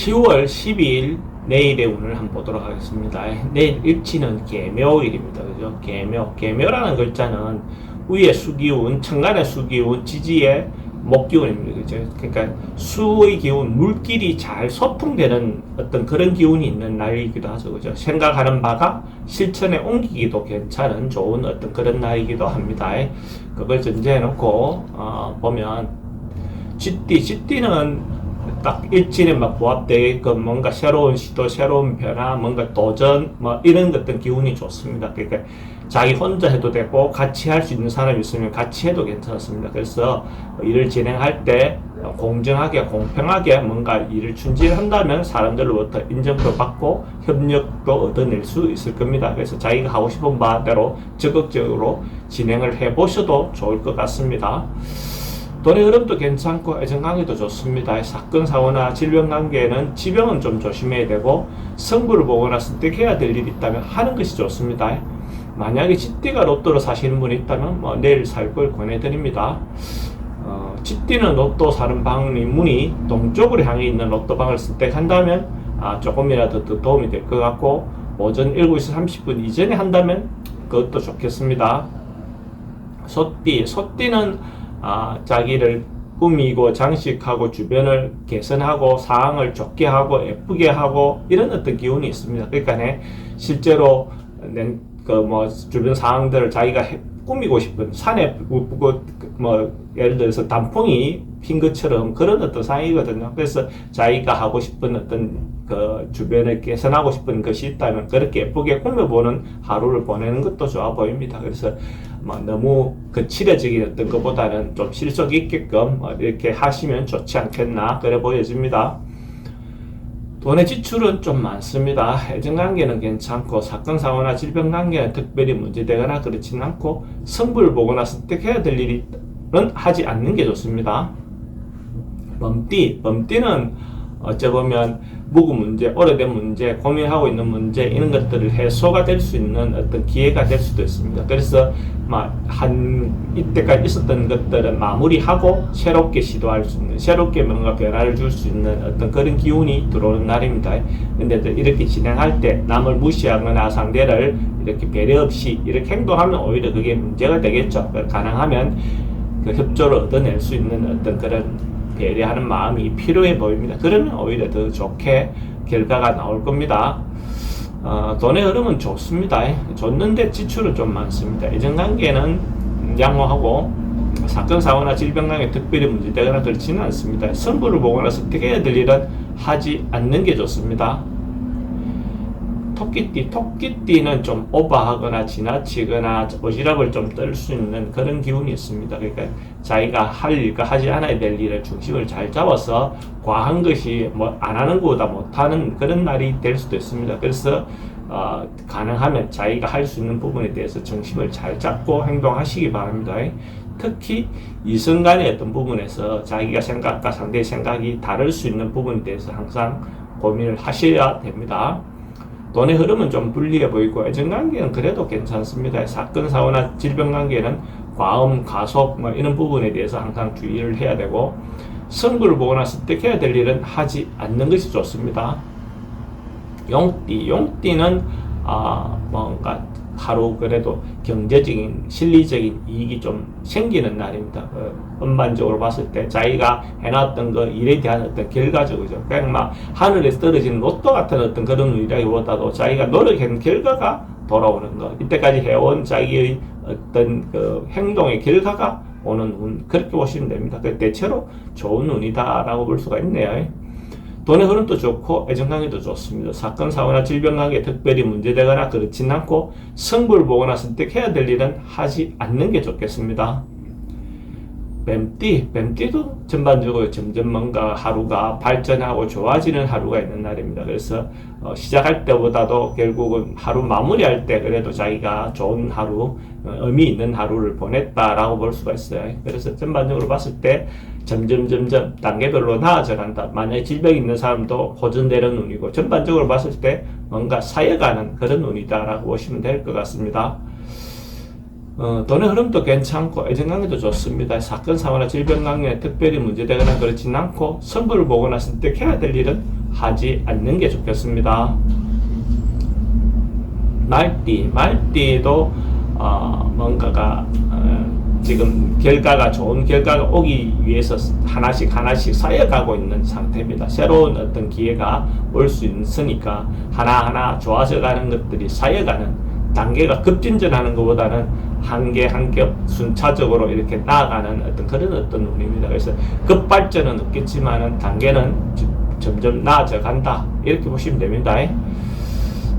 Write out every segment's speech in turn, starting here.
10월 12일 내일의 운을 한번 보도록 하겠습니다. 내일 일치는 계묘일입니다. 그죠? 계묘라는 글자는 위의 수기운, 천간의 수기운, 지지의 목기운입니다. 그죠? 그러니까 수의 기운, 물길이 잘 소통되는 어떤 그런 기운이 있는 날이기도 하죠. 그죠? 생각하는 바가 실천에 옮기기도 괜찮은 좋은 어떤 그런 날이기도 합니다. 그걸 전제해 놓고 보면 쥐띠는 딱 일진에 막 부합되게끔 뭔가 새로운 시도, 새로운 변화, 뭔가 도전, 뭐 이런 어떤 기운이 좋습니다. 그러니까 자기 혼자 해도 되고 같이 할 수 있는 사람이 있으면 같이 해도 괜찮습니다. 그래서 일을 진행할 때 공정하게, 공평하게 뭔가 일을 충실한다면 사람들로부터 인정도 받고 협력도 얻어낼 수 있을 겁니다. 그래서 자기가 하고 싶은 바대로 적극적으로 진행을 해보셔도 좋을 것 같습니다. 돈의 흐름도 괜찮고 애정관계도 좋습니다. 사건, 사고나 질병 관계에는 지병은 좀 조심해야 되고 승부를 보거나 선택해야 될 일이 있다면 하는 것이 좋습니다. 만약에 쥐띠가 로또를 사시는 분이 있다면 내일 살 걸 권해드립니다. 쥐띠는 로또 사는 방이 문이 동쪽으로 향해 있는 로또방을 선택한다면 조금이라도 더 도움이 될 것 같고 오전 7시 30분 이전에 한다면 그것도 좋겠습니다. 소띠는 자기를 꾸미고 장식하고 주변을 개선하고 상황을 좋게 하고 예쁘게 하고 이런 어떤 기운이 있습니다. 그러니까 실제로 주변 상황들을 자기가 꾸미고 싶은 산에 예를 들어서 단풍이 핀 것처럼 그런 어떤 상황이거든요. 그래서 자기가 하고 싶은 어떤 주변을 개선하고 싶은 것이 있다면 그렇게 예쁘게 꾸며보는 하루를 보내는 것도 좋아 보입니다. 그래서 너무 거칠어지게 어떤 것보다는 좀 실속 있게끔 이렇게 하시면 좋지 않겠나 그래 보여집니다. 돈의 지출은 좀 많습니다. 애정관계는 괜찮고 사건, 사고나 질병 관계는 특별히 문제되거나 그렇지는 않고 승부를 보거나 선택해야 될 일은 하지 않는 게 좋습니다. 범띠는 어째 보면 묵은 문제, 오래된 문제, 고민하고 있는 문제 이런 것들을 해소가 될 수 있는 어떤 기회가 될 수도 있습니다. 그래서 이때까지 있었던 것들은 마무리하고 새롭게 시도할 수 있는, 새롭게 뭔가 변화를 줄 수 있는 어떤 그런 기운이 들어오는 날입니다. 근데 이렇게 진행할 때 남을 무시하거나 상대를 이렇게 배려 없이 이렇게 행동하면 오히려 그게 문제가 되겠죠. 가능하면 그 협조를 얻어낼 수 있는 어떤 그런 배려하는 마음이 필요해 보입니다. 그러면 오히려 더 좋게 결과가 나올 겁니다. 돈의 흐름은 좋습니다. 좋는데 지출은 좀 많습니다. 애정관계는 양호하고 사건, 사고나 질병 관계 특별히 문제되거나 그렇지는 않습니다. 승부를 보거나 선택해야 될 일은 하지 않는 게 좋습니다. 토끼띠는 좀 오버하거나 지나치거나 오지랖을 좀 떨 수 있는 그런 기운이 있습니다. 그러니까 자기가 할 일과 하지 않아야 될 일의 중심을 잘 잡아서 과한 것이 안 하는 것보다 못하는 그런 날이 될 수도 있습니다. 그래서 가능하면 자기가 할 수 있는 부분에 대해서 중심을 잘 잡고 행동하시기 바랍니다. 특히 이성 간의 어떤 부분에서 자기가 생각과 상대의 생각이 다를 수 있는 부분에 대해서 항상 고민을 하셔야 됩니다. 돈의 흐름은 좀 불리해 보이고 애정관계는 그래도 괜찮습니다. 사건, 사고나 질병 관계는 과음, 과속 이런 부분에 대해서 항상 주의를 해야 되고 승부를 보거나 선택해야 될 일은 하지 않는 것이 좋습니다. 용띠는 뭔가 하루 그래도 경제적인, 실리적인 이익이 좀 생기는 날입니다. 전반적으로 봤을 때 자기가 해놨던 그 일에 대한 어떤 결과적이죠. 그냥 하늘에서 떨어지는 로또 같은 어떤 그런 일이라기보다도 자기가 노력한 결과가 돌아오는 것. 이때까지 해온 자기의 어떤 그 행동의 결과가 오는 운. 그렇게 보시면 됩니다. 대체로 좋은 운이다라고 볼 수가 있네요. 돈의 흐름도 좋고 애정관계도 좋습니다. 사건, 사고나 질병 관계 특별히 문제되거나 그렇지는 않고 승부를 보거나 선택해야 될 일은 하지 않는 게 좋겠습니다. 뱀띠도 전반적으로 점점 뭔가 하루가 발전하고 좋아지는 하루가 있는 날입니다. 그래서 시작할 때보다도 결국은 하루 마무리할 때 그래도 자기가 좋은 하루, 의미 있는 하루를 보냈다라고 볼 수가 있어요. 그래서 전반적으로 봤을 때 점점 단계별로 나아져 간다. 만약에 질병이 있는 사람도 호전되는 운이고 전반적으로 봤을 때 뭔가 쌓여가는 그런 운이다라고 보시면 될 것 같습니다. 돈의 흐름도 괜찮고 애정관계도 좋습니다. 사건, 사고나 질병 관계에 특별히 문제되거나 그렇지는 않고 승부를 보거나 선택해야 될 일은 하지 않는 게 좋겠습니다. 말띠도 뭔가가 지금 결과가 좋은 결과가 오기 위해서 하나씩 쌓여가고 있는 상태입니다. 새로운 어떤 기회가 올 수 있으니까 하나하나 좋아져가는 것들이 쌓여가는 단계가 급진전하는 것보다는 한 개 한 개 순차적으로 이렇게 나아가는 어떤 그런 어떤 운입니다. 그래서 급발전은 없겠지만은 단계는 점점 나아져 간다, 이렇게 보시면 됩니다.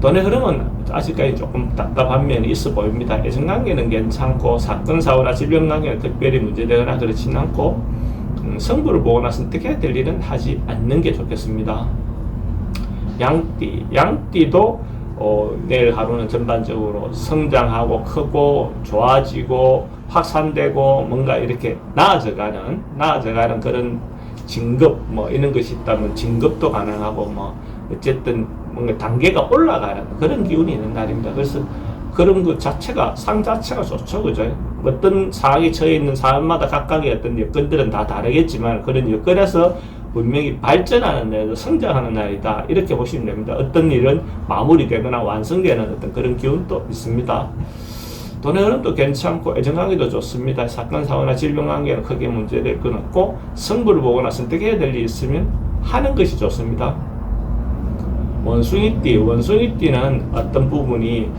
돈의 흐름은 아직까지 조금 답답한 면이 있어 보입니다. 애정관계는 괜찮고 사건, 사고나 질병 관계는 특별히 문제되거나 그렇지는 않고 성부를 보거나 선택해야 될 일은 하지 않는 게 좋겠습니다. 양띠도 내일 하루는 전반적으로 성장하고 크고 좋아지고 확산되고 뭔가 이렇게 나아져가는 그런 진급 뭐 이런 것이 있다면 진급도 가능하고 뭐 어쨌든 뭔가 단계가 올라가는 그런 기운이 있는 날입니다. 그래서 그런 그 자체가 상 자체가 좋죠, 그죠? 어떤 상황에 처해 있는 사람마다 각각의 어떤 여건들은 다 다르겠지만 그런 여건에서 분명히 발전하는 날이다, 성장하는 날이다, 이렇게 보시면 됩니다. 어떤 일은 마무리되거나 완성되는 어떤 그런 기운도 있습니다. 돈의 흐름도 괜찮고 애정관계도 좋습니다. 사건, 사고나 질병 관계는 크게 문제될 건 없고 성부를 보거나 선택해야 될 일이 있으면 하는 것이 좋습니다. 원숭이띠는 어떤 부분이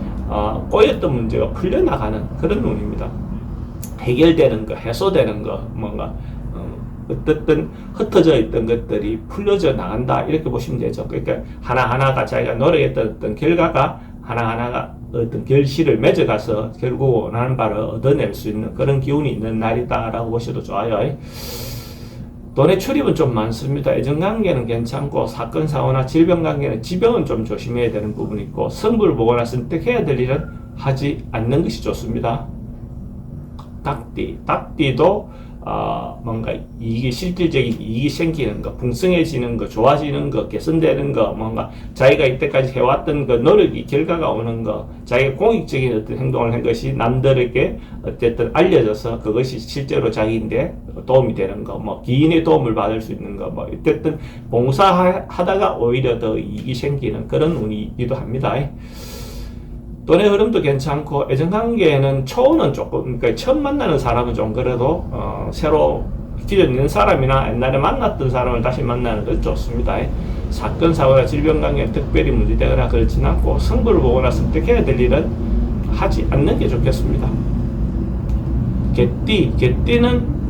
꼬였던 문제가 풀려나가는 그런 운입니다. 해결되는 거, 해소되는 거, 뭔가 어떻든 흩어져 있던 것들이 풀려져 나간다, 이렇게 보시면 되죠. 그러니까 하나하나가 자기가 노력했던 어떤 결과가 하나하나가 어떤 결실을 맺어가서 결국 원하는 바를 얻어낼 수 있는 그런 기운이 있는 날이다라고 보셔도 좋아요. 돈의 출입은 좀 많습니다. 애정관계는 괜찮고 사건, 사고나 질병 관계는 지병은 좀 조심해야 되는 부분이 있고 성부를 보거나 선택해야 될 일은 하지 않는 것이 좋습니다. 닭띠도 뭔가 실질적인 이익이 생기는 거, 풍성해지는 거, 좋아지는 거, 개선되는 거, 뭔가 자기가 이때까지 해왔던 그 노력이 결과가 오는 거, 자기가 공익적인 어떤 행동을 한 것이 남들에게 어쨌든 알려져서 그것이 실제로 자기인데 도움이 되는 거, 뭐 기인의 도움을 받을 수 있는 거, 뭐 어쨌든 봉사하다가 오히려 더 이익이 생기는 그런 운이기도 합니다. 돈의 흐름도 괜찮고 애정관계는 초는 조금, 그러니까 처음 만나는 사람은 좀 그래도 새로 기존 있는 사람이나 옛날에 만났던 사람을 다시 만나는 건 좋습니다. 사건, 사고나 질병 관계는 특별히 문제되거나 그렇진 않고 성부를 보거나 선택해야 될 일은 하지 않는 게 좋겠습니다. 개띠는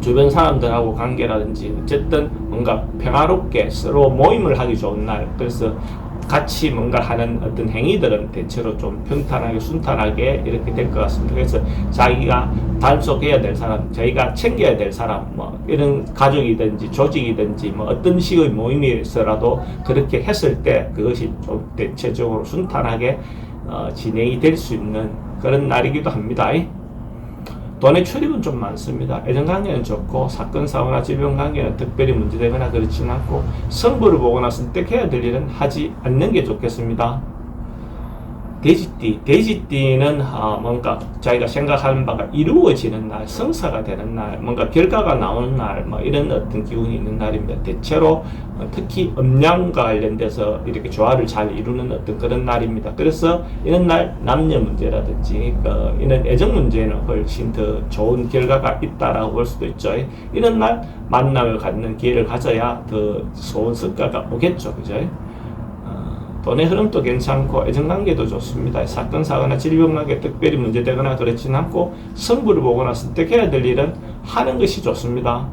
주변 사람들하고 관계라든지 어쨌든 뭔가 평화롭게 서로 모임을 하기 좋은 날, 그래서 같이 뭔가 하는 어떤 행위들은 대체로 좀 평탄하게 순탄하게 이렇게 될 것 같습니다. 그래서 자기가 단속해야 될 사람, 자기가 챙겨야 될 사람, 뭐 이런 가족이든지 조직이든지 뭐 어떤 식의 모임에서라도 그렇게 했을 때 그것이 좀 대체적으로 순탄하게 진행이 될 수 있는 그런 날이기도 합니다. 돈의 출입은 좀 많습니다. 애정관계는 좋고 사건, 사고나 질병 관계는 특별히 문제되거나 그렇지는 않고 성부를 보거나 선택해야 될 일은 하지 않는 게 좋겠습니다. 돼지띠는 뭔가 자기가 생각하는 바가 이루어지는 날, 성사가 되는 날, 뭔가 결과가 나오는 날, 뭐 이런 어떤 기운이 있는 날입니다. 대체로 특히 음양과 관련돼서 이렇게 조화를 잘 이루는 어떤 그런 날입니다. 그래서 이런 날 남녀 문제라든지 이런 애정 문제에는 훨씬 더 좋은 결과가 있다라고 볼 수도 있죠. 이런 날 만남을 갖는 기회를 가져야 더 좋은 성과가 오겠죠, 그죠? 돈의 흐름도 괜찮고 애정관계도 좋습니다. 사건, 사고나 질병 관계 특별히 문제되거나 그렇지는 않고 성부를 보거나 선택해야 될 일은 하는 것이 좋습니다.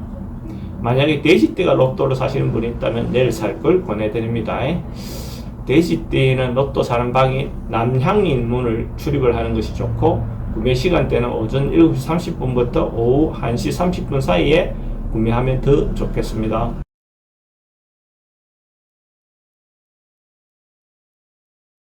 만약에 돼지띠가 로또를 사시는 분이 있다면 내일 살 걸 권해드립니다. 돼지띠는 로또 사는 방이 남향인 문을 출입을 하는 것이 좋고 구매 시간대는 오전 7시 30분부터 오후 1시 30분 사이에 구매하면 더 좋겠습니다.